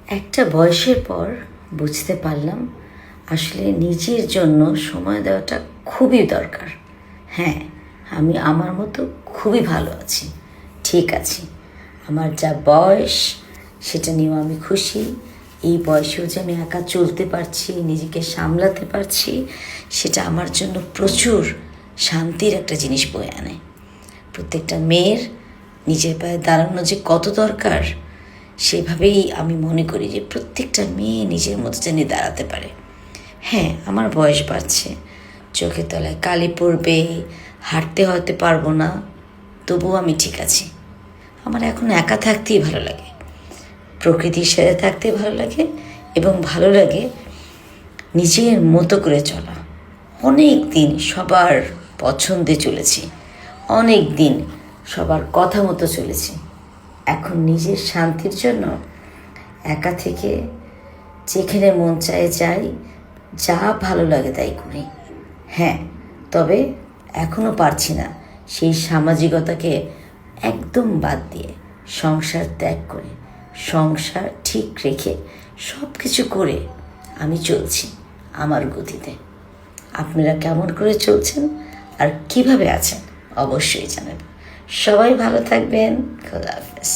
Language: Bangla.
একটা বয়সের পর বুঝতে পারলাম আসলে নিজের জন্য সময় দেওয়াটা খুবই দরকার। হ্যাঁ, আমি আমার মতো খুবই ভালো আছি, ঠিক আছি। আমার যা বয়স সেটা নিয়েও আমি খুশি। এই বয়সেও যে আমি একা চলতে পারছি, নিজেকে সামলাতে পারছি, সেটা আমার জন্য প্রচুর শান্তির একটা জিনিস বয়ে আনে। প্রত্যেকটা মেয়ের নিজের পায়ে দাঁড়ানো যে কত দরকার, সেভাবেই আমি মনে করি যে প্রত্যেকটা মেয়ে নিজের মতো যেন দাঁড়াতে পারে। হ্যাঁ, আমার বয়স বাড়ছে, চোখের তলায় কালি পড়বে, হাঁটতে হয়তো পারবো না, তবুও আমি ঠিক আছি। আমার এখন একা থাকতেই ভালো লাগে, প্রকৃতির সাথে থাকতে ভালো লাগে, এবং ভালো লাগে নিজের মতো করে চলা। অনেক দিন সবার পছন্দে চলেছি, অনেক দিন সবার কথা মতো চলেছি। এখন নিজের শান্তির জন্য একা থেকে যেখানে মন চায় যাই, যা ভালো লাগে তাই করি। হ্যাঁ, তবে এখনও পারছি না সেই সামাজিকতাকে একদম বাদ দিয়ে, সংসার ত্যাগ করে, সংসার ঠিক রেখে সব কিছু করে আমি চলছি আমার গতিতে। আপনারা কেমন করে চলছেন আর কিভাবে আছেন অবশ্যই জানাবেন। সবাই ভালো থাকবেন। খোদা হাফেজ।